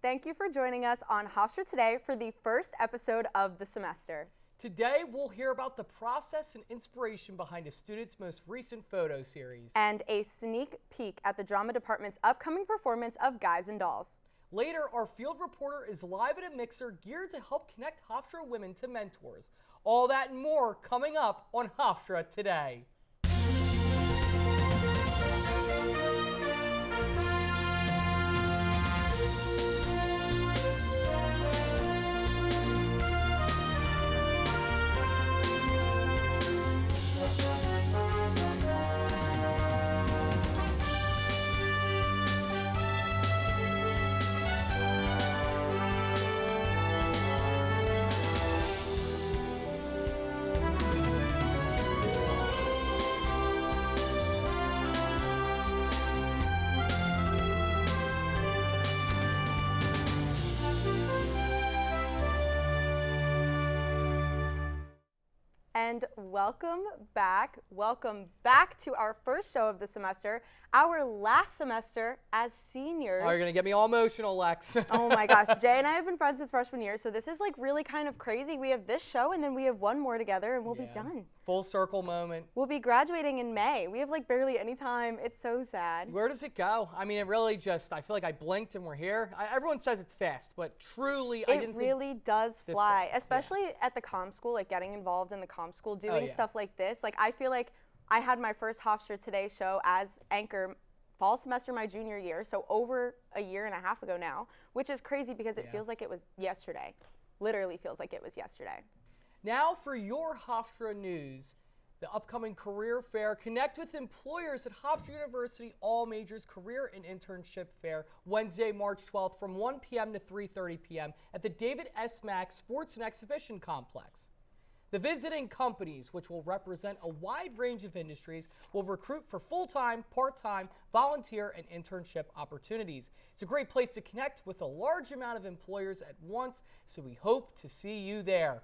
Thank you for joining us on Hofstra today for the first episode of the semester. Today, we'll hear about the process and inspiration behind a student's most recent photo series. And a sneak peek at the drama department's upcoming performance of Guys and Dolls. Later, our field reporter is live at a mixer geared to help connect Hofstra women to mentors. All that and more coming up on Hofstra today. And welcome back to our first show of the semester, our last semester as seniors. Oh, you're going to get me all emotional, Lex. Oh my gosh, Jay and I have been friends since freshman year, so this is like really kind of crazy. We have this show and then we have one more together and we'll be done. Full circle moment. We'll be graduating in May. We have like barely any time. It's so sad. Where does it go? I mean, it really just, I feel like I blinked and we're here. Everyone says it's fast, but truly, I didn't think it really does fly, fast, especially at the comm school, like getting involved in the comm school, doing stuff like this. Like I feel like I had my first Hofstra Today show as anchor fall semester my junior year, so over a year and a half ago now, which is crazy because it feels like it was yesterday. Literally feels like it was yesterday. Now for your Hofstra news, the upcoming career fair. Connect with employers at Hofstra University All Majors Career and Internship Fair, Wednesday, March 12th from 1 p.m. to 3:30 p.m. at the David S. Mack Sports and Exhibition Complex. The visiting companies, which will represent a wide range of industries, will recruit for full-time, part-time, volunteer, and internship opportunities. It's a great place to connect with a large amount of employers at once, so we hope to see you there.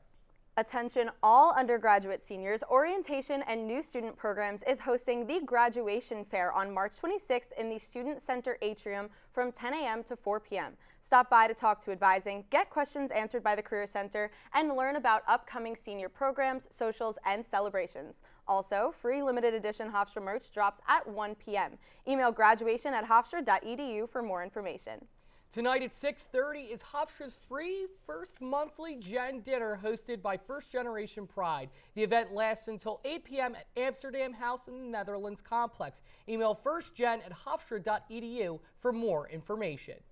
Attention all undergraduate seniors, Orientation and New Student Programs is hosting the Graduation Fair on March 26th in the Student Center Atrium from 10 a.m. to 4 p.m. Stop by to talk to advising, get questions answered by the Career Center, and learn about upcoming senior programs, socials, and celebrations. Also, free limited edition Hofstra merch drops at 1 p.m. Email graduation@hofstra.edu for more information. Tonight at 6:30 is Hofstra's free first monthly Gen Dinner hosted by First Generation Pride. The event lasts until 8 p.m. at Amsterdam House in the Netherlands Complex. Email firstgen@hofstra.edu for more information.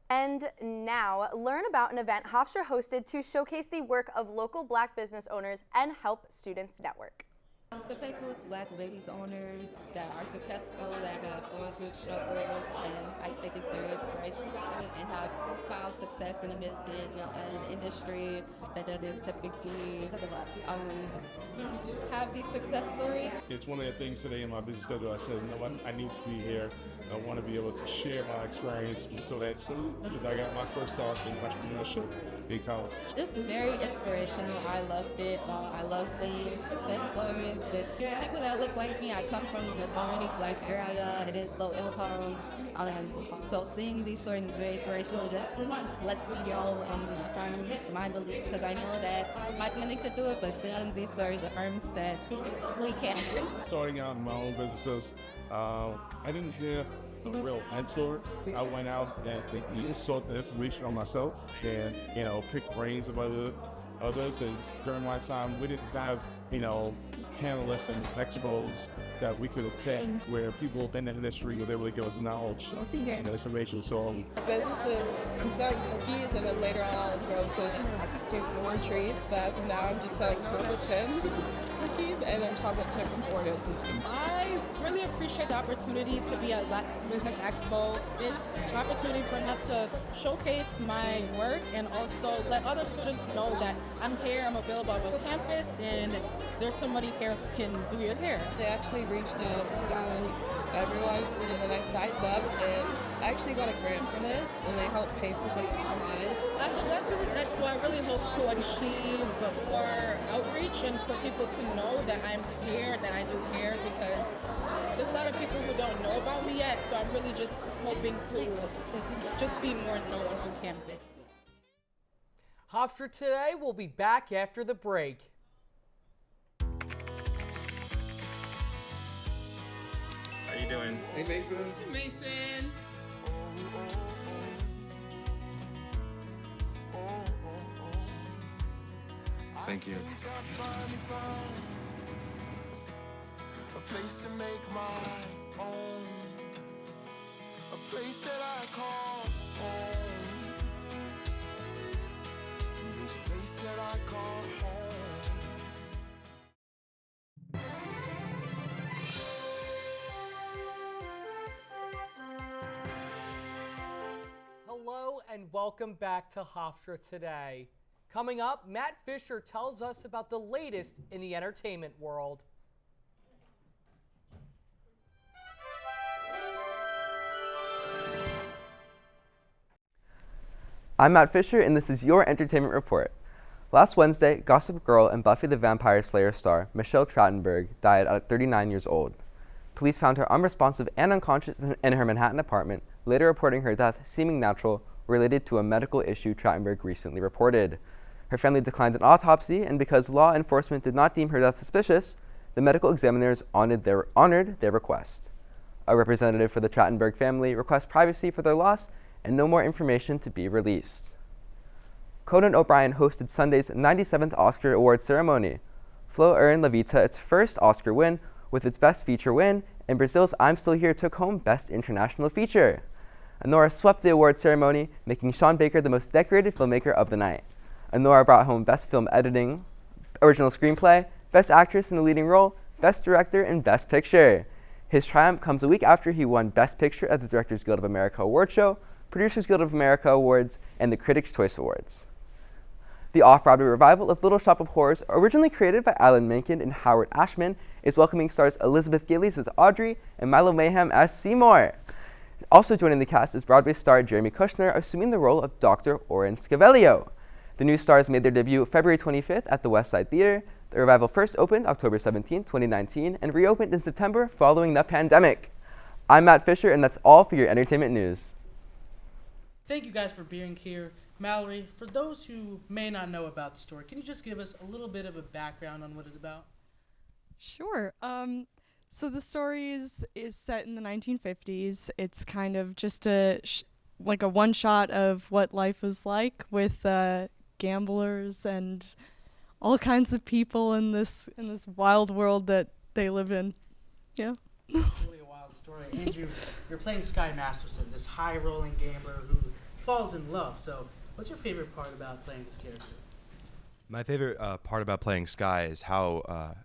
And now, learn about an event Hofstra hosted to showcase the work of local Black business owners and help students network. To connect with Black business owners that are successful, that have gone through struggles, and I think it's very inspirational and have found success in an industry that doesn't typically have these success stories. It's one of the things today in my business schedule. I said, you know what, I need to be here. I want to be able to share my experience because I got my first start in entrepreneurship in college. Just very inspirational. I loved it. I love seeing success stories with people that look like me. I come from the majority Black area. It is low income. So seeing these stories is very inspirational. Just lets me go and affirms my belief because I know that my clinic could do it, but seeing these stories affirms that we can. Starting out in my own businesses, I didn't hear a real mentor. I went out and sought the information on myself and, picked brains of others. And during my time, we didn't have, panelists and expos that we could attend where people in the industry were able to give us knowledge and information. So businesses, I'm selling cookies and then later on I'll grow to do more treats, but as of now I'm just selling chocolate chip cookies and then chocolate chip Oreo cookies. I really appreciate the opportunity to be at Black Business Expo. It's an opportunity for me to showcase my work and also let other students know that I'm here, I'm available on campus, and there's somebody here who can do your hair. They actually reached out to everyone and then I signed up and I actually got a grant for this and they helped pay for some supplies. At the Black Business Expo, I really hope to achieve more outreach and for people to know that I'm here, that I do hair, because there's a lot of people who don't know about me yet, so I'm really just hoping to just be more known on campus. Hofstra Today will be back after the break. How you doing? Hey, Mason. Hey, Mason. Thank you. A place to make my own, a place that I call home, this place that I call home. Hello and welcome back to Hofstra Today. Coming up, Matt Fisher tells us about the latest in the entertainment world. I'm Matt Fisher, and this is your entertainment report. Last Wednesday, Gossip Girl and Buffy the Vampire Slayer star Michelle Trachtenberg died at 39 years old. Police found her unresponsive and unconscious in her Manhattan apartment, later reporting her death seeming natural, related to a medical issue Trachtenberg recently reported. Her family declined an autopsy, and because law enforcement did not deem her death suspicious, the medical examiners honored their request. A representative for the Trachtenberg family requests privacy for their loss and no more information to be released. Conan O'Brien hosted Sunday's 97th Oscar Awards ceremony. Flo earned La Vita its first Oscar win with its Best Feature win, and Brazil's I'm Still Here took home Best International Feature. Anora swept the award ceremony, making Sean Baker the most decorated filmmaker of the night. Anora brought home Best Film Editing, Original Screenplay, Best Actress in a Leading Role, Best Director, and Best Picture. His triumph comes a week after he won Best Picture at the Directors Guild of America Award Show, Producers Guild of America Awards, and the Critics' Choice Awards. The off-Broadway revival of Little Shop of Horrors, originally created by Alan Menken and Howard Ashman, is welcoming stars Elizabeth Gillies as Audrey and Milo Mayhem as Seymour. Also joining the cast is Broadway star Jeremy Kushner, assuming the role of Dr. Oren Scavelio. The new stars made their debut February 25th at the West Side Theater. The revival first opened October 17, 2019, and reopened in September following the pandemic. I'm Matt Fisher, and that's all for your entertainment news. Thank you guys for being here. Mallory, for those who may not know about the story, can you just give us a little bit of a background on what it's about? Sure. So the story is set in the 1950s. It's kind of just like a one shot of what life was like with gamblers and all kinds of people in this wild world that they live in. Yeah. Really a wild story. Andrew, you're playing Sky Masterson, this high-rolling gambler who falls in love. So what's your favorite part about playing this character? My favorite part about playing Sky is how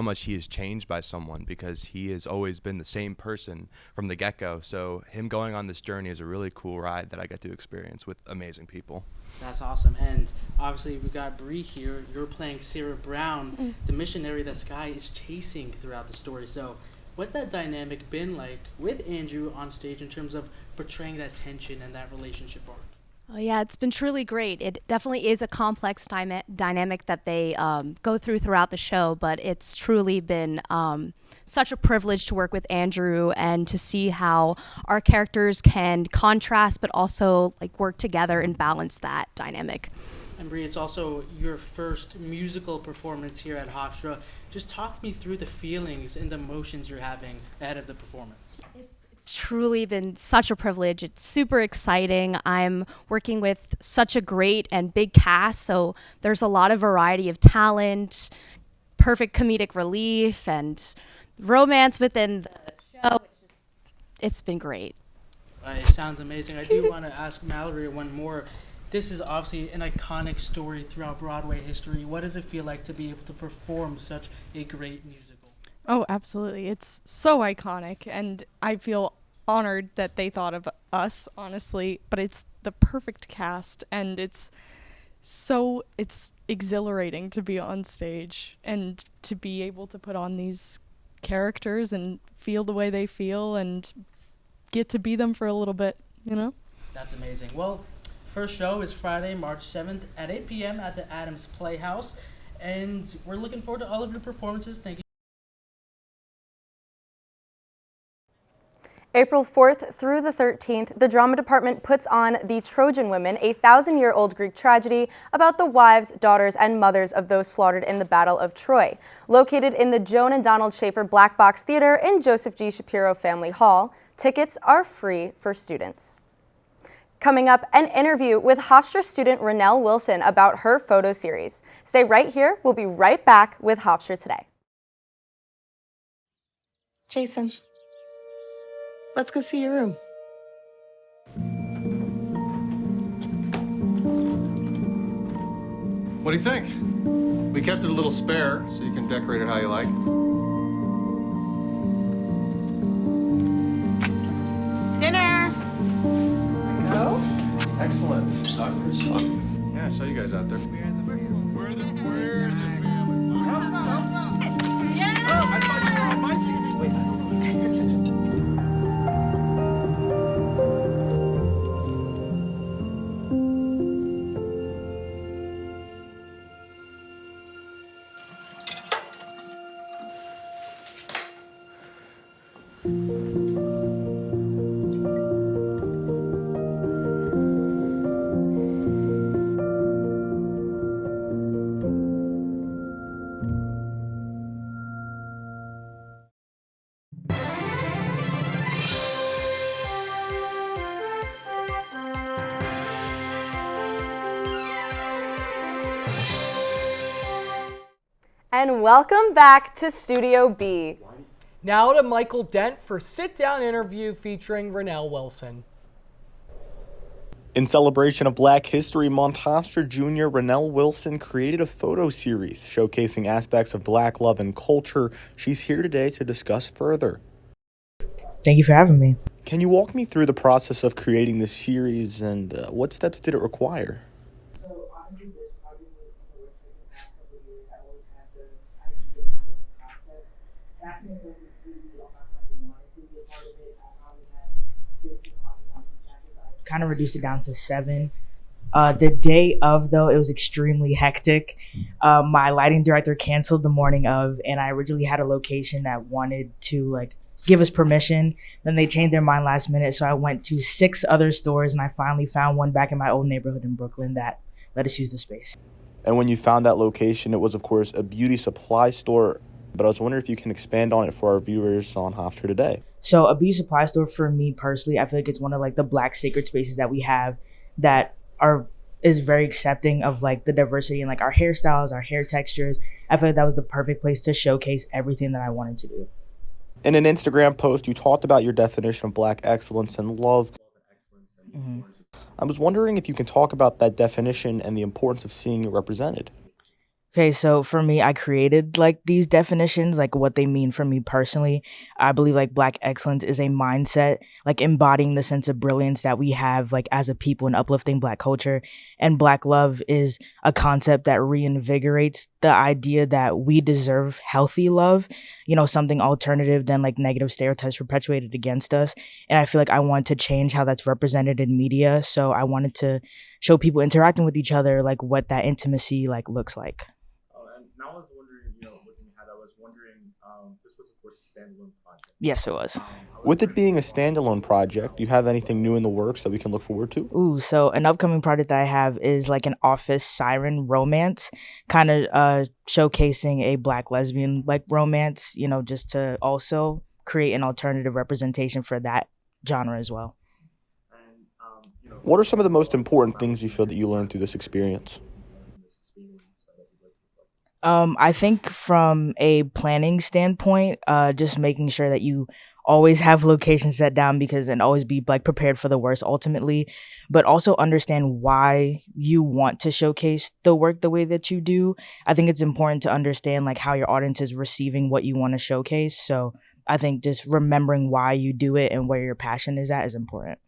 much he is changed by someone, because he has always been the same person from the get-go. So him going on this journey is a really cool ride that I get to experience with amazing people. That's awesome. And obviously we've got Bree here. You're playing Sarah Brown, the missionary that Sky is chasing throughout the story. So what's that dynamic been like with Andrew on stage in terms of portraying that tension and that relationship arc? Oh, yeah, it's been truly great. It definitely is a complex dynamic that they go throughout the show, but it's truly been such a privilege to work with Andrew and to see how our characters can contrast but also like work together and balance that dynamic. And Bree, it's also your first musical performance here at Hofstra. Just talk me through the feelings and the emotions you're having ahead of the performance. It's truly been such a privilege. It's super exciting. I'm working with such a great and big cast, so there's a lot of variety of talent, perfect comedic relief, and romance within the show. It's been great. It sounds amazing. I do want to ask Mallory one more. This is obviously an iconic story throughout Broadway history. What does it feel like to be able to perform such a great musical? Oh, absolutely. It's so iconic, and I feel honored that they thought of us, honestly, but it's the perfect cast, and it's exhilarating to be on stage and to be able to put on these characters and feel the way they feel and get to be them for a little bit, you know? That's amazing. Well, first show is Friday, March 7th at 8 p.m. at the Adams Playhouse, and we're looking forward to all of your performances. Thank you. April 4th through the 13th, the drama department puts on The Trojan Women, a 1,000-year-old Greek tragedy about the wives, daughters, and mothers of those slaughtered in the Battle of Troy. Located in the Joan and Donald Schaefer Black Box Theater in Joseph G. Shapiro Family Hall, tickets are free for students. Coming up, an interview with Hofstra student Rennell Wilson about her photo series. Stay right here. We'll be right back with Hofstra Today. Jason, let's go see your room. What do you think? We kept it a little spare, so you can decorate it how you like. Dinner! Go? Excellent. Soccer is fun. Yeah, I saw you guys out there. We're the family. Yeah! Oh, I thought you were on my team. Wait, And welcome back to Studio B. Now to Michael Dent for sit-down interview featuring Rennell Wilson. In celebration of Black History Month, Hofstra Jr. Rennell Wilson created a photo series showcasing aspects of Black love and culture. She's here today to discuss further. Thank you for having me. Can you walk me through the process of creating this series and what steps did it require? Kind of reduced it down to 7. The day of, though, it was extremely hectic. My lighting director canceled the morning of, and I originally had a location that wanted to give us permission. Then they changed their mind last minute, so I went to 6 other stores, and I finally found one back in my old neighborhood in Brooklyn that let us use the space. And when you found that location, it was, of course, a beauty supply store. But I was wondering if you can expand on it for our viewers on Hofstra Today. So a beauty supply store, for me personally, I feel like it's one of the Black sacred spaces that we have that is very accepting of the diversity in our hairstyles, our hair textures. I feel like that was the perfect place to showcase everything that I wanted to do. In an Instagram post, you talked about your definition of Black excellence and love. Mm-hmm. I was wondering if you can talk about that definition and the importance of seeing it represented. Okay, so for me, I created these definitions, what they mean for me personally. I believe Black excellence is a mindset, embodying the sense of brilliance that we have as a people in uplifting Black culture. And Black love is a concept that reinvigorates the idea that we deserve healthy love, something alternative than negative stereotypes perpetuated against us. And I feel I want to change how that's represented in media. So I wanted to show people interacting with each other, what that intimacy looks like. I was wondering, looking ahead, I was wondering, this was, of course, a standalone project. Yes, it was. With it being a standalone project, do you have anything new in the works that we can look forward to? Ooh, so an upcoming project that I have is an office siren romance, kind of showcasing a Black lesbian romance, just to also create an alternative representation for that genre as well. What are some of the most important things you feel that you learned through this experience? I think from a planning standpoint, just making sure that you always have locations set down and always be prepared for the worst ultimately, but also understand why you want to showcase the work the way that you do. I think it's important to understand how your audience is receiving what you want to showcase. So I think just remembering why you do it and where your passion is at is important.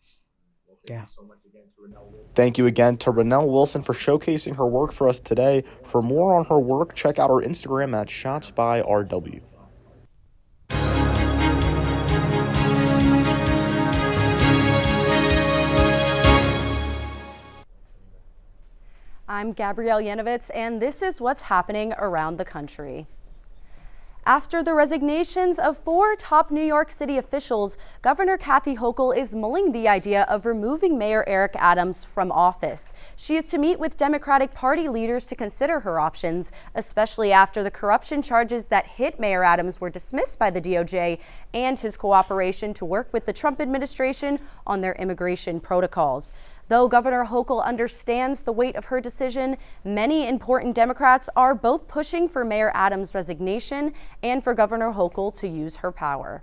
Yeah. Thank you again to Rennell Wilson for showcasing her work for us today. For more on her work, check out her Instagram at shotsbyrw. I'm Gabrielle Yanovitz, and this is what's happening around the country. After the resignations of 4 top New York City officials, Governor Kathy Hochul is mulling the idea of removing Mayor Eric Adams from office. She is to meet with Democratic Party leaders to consider her options, especially after the corruption charges that hit Mayor Adams were dismissed by the DOJ and his cooperation to work with the Trump administration on their immigration protocols. Though Governor Hochul understands the weight of her decision, many important Democrats are both pushing for Mayor Adams' resignation and for Governor Hochul to use her power.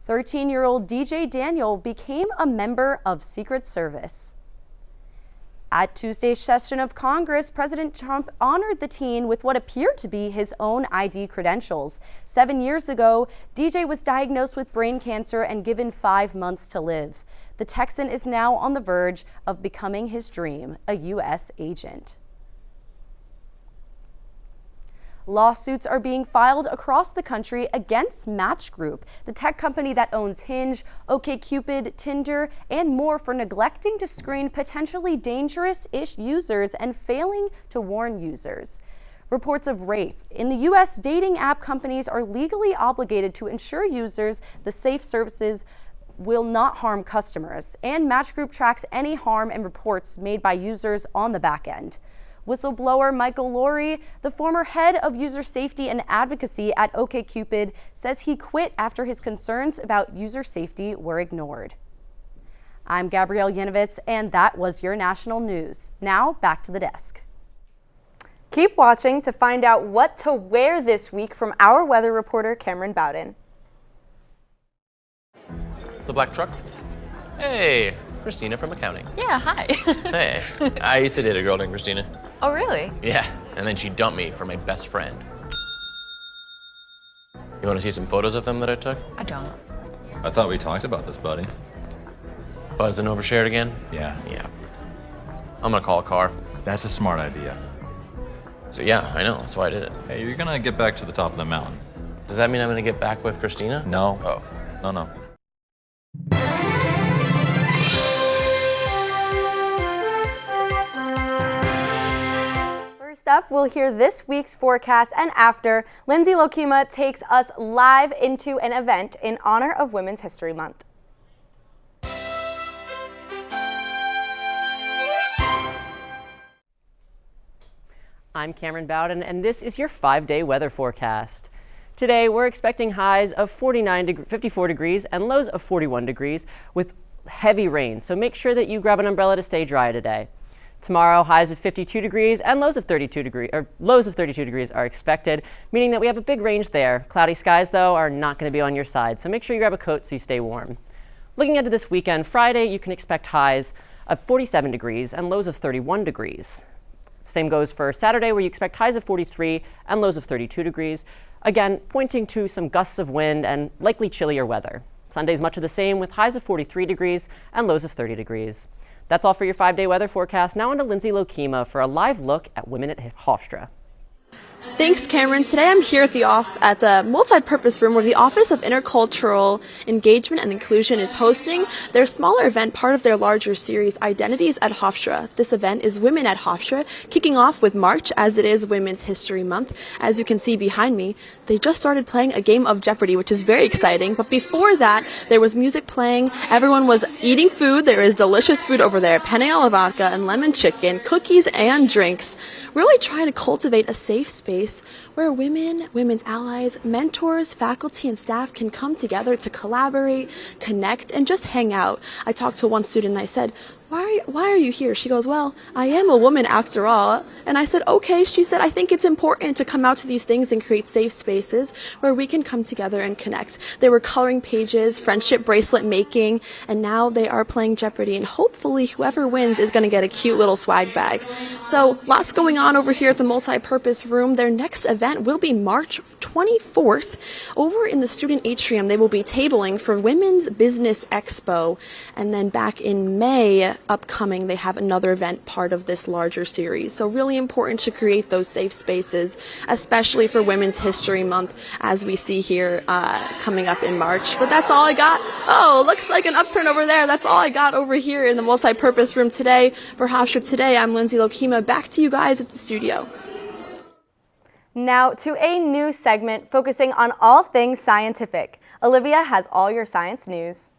13-year-old DJ Daniel became a member of Secret Service. At Tuesday's session of Congress, President Trump honored the teen with what appeared to be his own ID credentials. 7 years ago, DJ was diagnosed with brain cancer and given 5 months to live. The Texan is now on the verge of becoming his dream, a U.S. agent. Lawsuits are being filed across the country against Match Group, the tech company that owns Hinge, OkCupid, Tinder, and more for neglecting to screen potentially dangerous users and failing to warn users. Reports of rape. In the U.S., dating app companies are legally obligated to ensure users the safe services will not harm customers, and Match Group tracks any harm and reports made by users on the back end. Whistleblower Michael Lowry, the former head of user safety and advocacy at OkCupid, says he quit after his concerns about user safety were ignored. I'm Gabrielle Yanovitz, and that was your national news. Now, back to the desk. Keep watching to find out what to wear this week from our weather reporter, Cameron Bowden. The black truck? Hey, Christina from accounting. Yeah, hi. Hey, I used to date a girl named Christina. Oh, really? Yeah, and then she dumped me for my best friend. You want to see some photos of them that I took? I don't. I thought we talked about this, buddy. Buzz and overshared again? Yeah. Yeah. I'm gonna call a car. That's a smart idea. So yeah, I know, that's why I did it. Hey, you're gonna get back to the top of the mountain. Does that mean I'm gonna get back with Christina? No. Oh. No. First up, we'll hear this week's forecast, and after, Lindsay Lokema takes us live into an event in honor of Women's History Month. I'm Cameron Bowden, and this is your 5-day weather forecast. Today, we're expecting highs of 54 degrees and lows of 41 degrees with heavy rain, so make sure that you grab an umbrella to stay dry today. Tomorrow, highs of 52 degrees and lows of 32 degrees are expected, meaning that we have a big range there. Cloudy skies, though, are not going to be on your side, so make sure you grab a coat so you stay warm. Looking into this weekend, Friday, you can expect highs of 47 degrees and lows of 31 degrees. Same goes for Saturday, where you expect highs of 43 and lows of 32 degrees. Again, pointing to some gusts of wind and likely chillier weather. Sunday's much of the same, with highs of 43 degrees and lows of 30 degrees. That's all for your 5-day weather forecast. Now on to Lindsay Lokema for a live look at women at Hofstra. Thanks, Cameron. Today I'm here at the multi-purpose room where the Office of Intercultural Engagement and Inclusion is hosting their smaller event, part of their larger series, Identities at Hofstra. This event is Women at Hofstra, kicking off with March, as it is Women's History Month. As you can see behind me, they just started playing a game of Jeopardy, which is very exciting. But before that, there was music playing. Everyone was eating food. There is delicious food over there, penne alla vodka and lemon chicken, cookies and drinks. Really trying to cultivate a safe space where women, women's allies, mentors, faculty, and staff can come together to collaborate, connect, and just hang out. I talked to one student and I said, why are you here? She goes, well, I am a woman after all. And I said, okay. She said, I think it's important to come out to these things and create safe spaces where we can come together and connect. They were coloring pages, friendship bracelet making, and now they are playing Jeopardy. And hopefully whoever wins is going to get a cute little swag bag. So lots going on over here at the multi-purpose room. Their next event will be March 24th. Over in the student atrium, they will be tabling for Women's Business Expo. And then back in May, upcoming, they have another event part of this larger series. So really important to create those safe spaces, especially for Women's History Month, as we see here coming up in March. But that's all I got. Oh, looks like an upturn over there. That's all I got over here in the multi-purpose room today. For Hofstra Today, I'm Lindsay Lokema. Back to you guys at the studio. Now to a new segment focusing on all things scientific. Olivia has all your science news.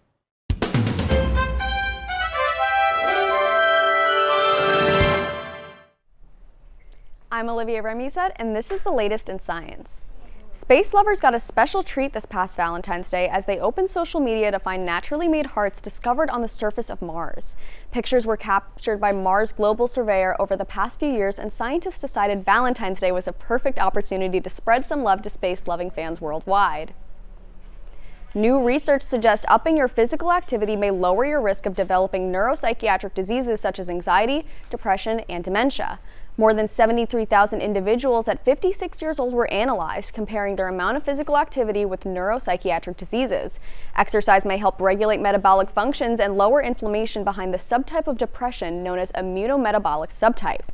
I'm Olivia Remusat, and this is the latest in science. Space lovers got a special treat this past Valentine's Day as they opened social media to find naturally made hearts discovered on the surface of Mars. Pictures were captured by Mars Global Surveyor over the past few years, and scientists decided Valentine's Day was a perfect opportunity to spread some love to space-loving fans worldwide. New research suggests upping your physical activity may lower your risk of developing neuropsychiatric diseases such as anxiety, depression, and dementia. More than 73,000 individuals at 56 years old were analyzed, comparing their amount of physical activity with neuropsychiatric diseases. Exercise may help regulate metabolic functions and lower inflammation behind the subtype of depression known as immunometabolic subtype.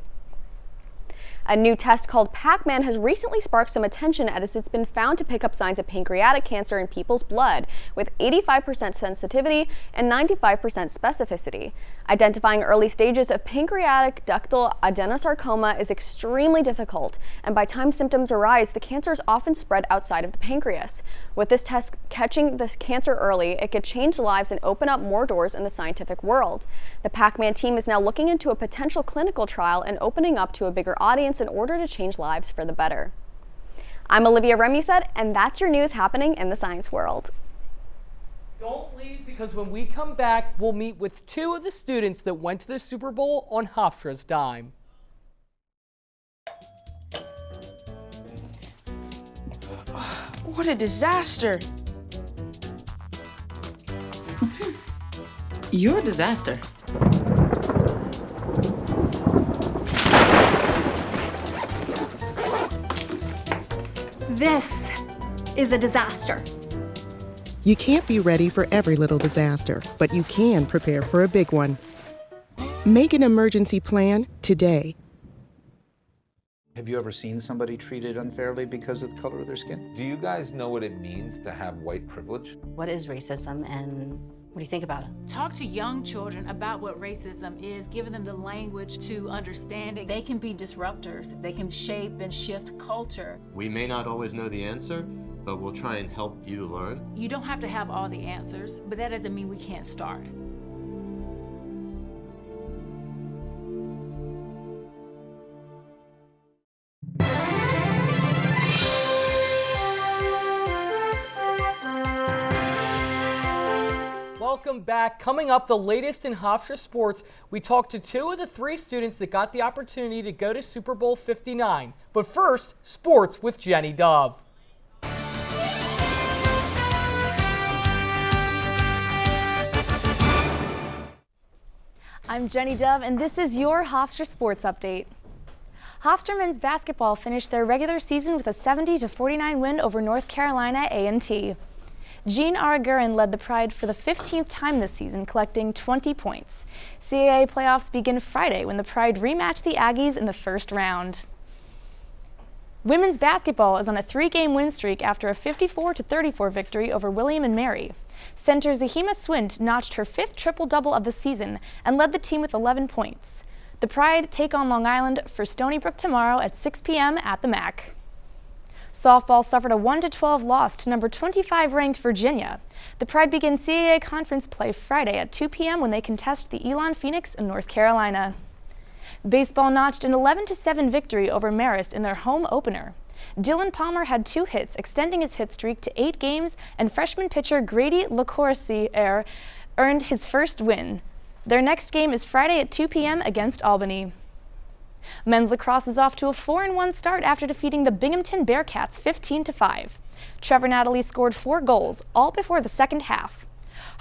A new test called Pac-Man has recently sparked some attention as it's been found to pick up signs of pancreatic cancer in people's blood with 85% sensitivity and 95% specificity. Identifying early stages of pancreatic ductal adenosarcoma is extremely difficult, and by the time symptoms arise, the cancer is often spread outside of the pancreas. With this test catching this cancer early, it could change lives and open up more doors in the scientific world. The Pac-Man team is now looking into a potential clinical trial and opening up to a bigger audience in order to change lives for the better. I'm Olivia Remusat, and that's your news happening in the science world. Don't leave, because when we come back, we'll meet with two of the students that went to the Super Bowl on Hofstra's dime. What a disaster. You're a disaster. This is a disaster. You can't be ready for every little disaster, but you can prepare for a big one. Make an emergency plan today. Have you ever seen somebody treated unfairly because of the color of their skin? Do you guys know what it means to have white privilege? What is racism, and what do you think about it? Talk to young children about what racism is, giving them the language to understand it. They can be disruptors. They can shape and shift culture. We may not always know the answer, but we'll try and help you learn. You don't have to have all the answers, but that doesn't mean we can't start. Welcome back. Coming up, the latest in Hofstra sports, we talked to two of the three students that got the opportunity to go to Super Bowl 59. But first, sports with Jenny Dove. I'm Jenny Dove, and this is your Hofstra Sports Update. Hofstra men's basketball finished their regular season with a 70-49 win over North Carolina A&T. Jean Araguren led the Pride for the 15th time this season, collecting 20 points. CAA playoffs begin Friday when the Pride rematch the Aggies in the first round. Women's basketball is on a 3-game win streak after a 54-34 victory over William & Mary. Center Zahima Swint notched her 5th triple-double of the season and led the team with 11 points. The Pride take on Long Island for Stony Brook tomorrow at 6 p.m. at the MAC. Softball suffered a 1-12 loss to number 25 ranked Virginia. The Pride begins CAA conference play Friday at 2 p.m. when they contest the Elon Phoenix in North Carolina. Baseball notched an 11-7 victory over Marist in their home opener. Dylan Palmer had 2 hits, extending his hit streak to 8 games, and freshman pitcher Grady LaCourciere earned his first win. Their next game is Friday at 2 p.m. against Albany. Men's lacrosse is off to a 4-1 start after defeating the Binghamton Bearcats 15-5. Trevor Natalie scored 4 goals, all before the second half.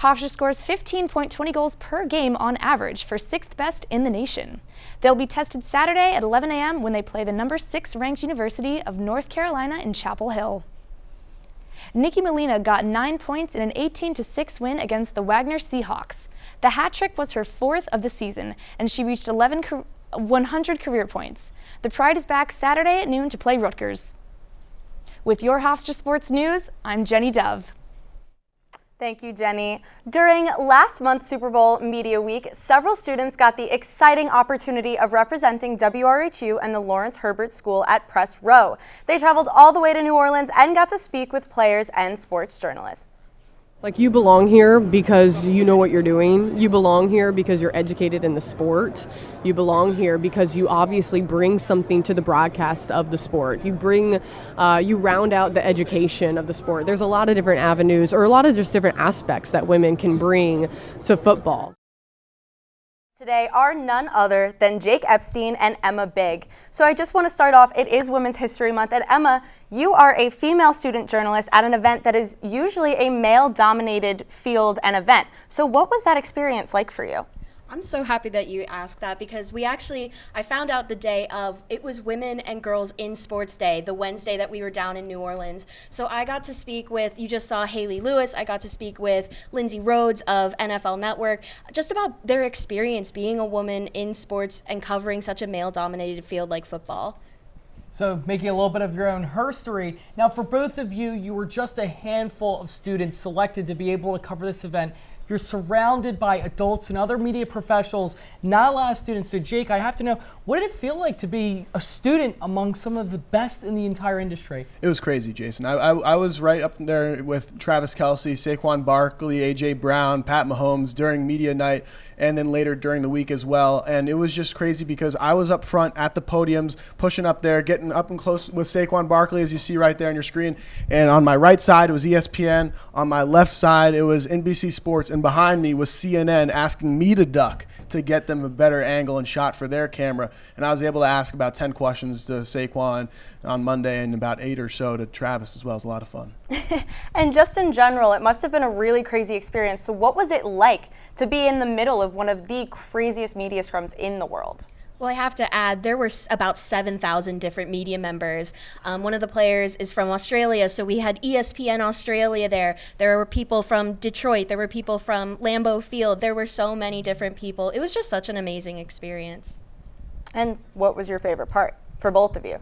Hofstra scores 15.20 goals per game on average, for 6th best in the nation. They'll be tested Saturday at 11 a.m. when they play the number 6 ranked University of North Carolina in Chapel Hill. Nikki Molina got 9 points in an 18-6 win against the Wagner Seahawks. The hat trick was her 4th of the season, and she reached 100 career points. The Pride is back Saturday at noon to play Rutgers. With your Hofstra Sports News, I'm Jenny Dove. Thank you, Jenny. During last month's Super Bowl Media Week, several students got the exciting opportunity of representing WRHU and the Lawrence Herbert School at Press Row. They traveled all the way to New Orleans and got to speak with players and sports journalists. Like, you belong here because you know what you're doing. You belong here because you're educated in the sport. You belong here because you obviously bring something to the broadcast of the sport. You bring, you round out the education of the sport. There's a lot of different avenues, or a lot of just different aspects that women can bring to football. Today are none other than Jake Epstein and Emma Big. So I just want to start off, it is Women's History Month, and Emma, you are a female student journalist at an event that is usually a male-dominated field and event. So what was that experience like for you? I'm so happy that you asked that, because I found out the day of, it was Women and Girls in Sports Day, the Wednesday that we were down in New Orleans. So I got to speak with, you just saw Haley Lewis, I got to speak with Lindsay Rhodes of NFL Network, just about their experience being a woman in sports and covering such a male-dominated field like football. So making a little bit of your own history. Now for both of you, you were just a handful of students selected to be able to cover this event. You're surrounded by adults and other media professionals, not a lot of students. So Jake, I have to know, what did it feel like to be a student among some of the best in the entire industry? It was crazy, Jason. I was right up there with Travis Kelce, Saquon Barkley, A.J. Brown, Pat Mahomes during media night, and then later during the week as well. And it was just crazy because I was up front at the podiums, pushing up there, getting up and close with Saquon Barkley, as you see right there on your screen. And on my right side, it was ESPN. On my left side, it was NBC Sports. And behind me was CNN asking me to duck to get them a better angle and shot for their camera. And I was able to ask about 10 questions to Saquon on Monday and about 8 or so to Travis as well. It was a lot of fun. And just in general, it must have been a really crazy experience. So what was it like to be in the middle of one of the craziest media scrums in the world? Well, I have to add, there were about 7,000 different media members. One of the players is from Australia, so we had ESPN Australia there. There were people from Detroit. There were people from Lambeau Field. There were so many different people. It was just such an amazing experience. And what was your favorite part for both of you?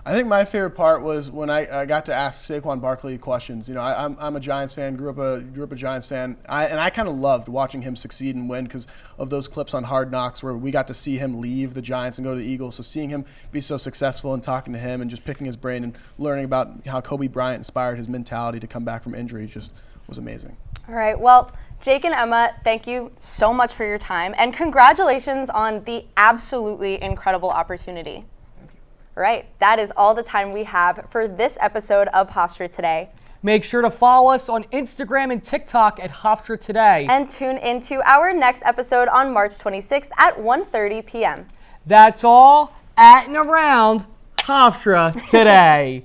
I think my favorite part was when I got to ask Saquon Barkley questions. You know, I'm a Giants fan, grew up a Giants fan, and I kind of loved watching him succeed and win because of those clips on Hard Knocks where we got to see him leave the Giants and go to the Eagles. So seeing him be so successful and talking to him and just picking his brain and learning about how Kobe Bryant inspired his mentality to come back from injury just was amazing. All right, well, Jake and Emma, thank you so much for your time, and congratulations on the absolutely incredible opportunity. Right, that is all the time we have for this episode of Hofstra Today. Make sure to follow us on Instagram and TikTok at Hofstra Today. And tune into our next episode on March 26th at 1:30 p.m. That's all at and around Hofstra Today.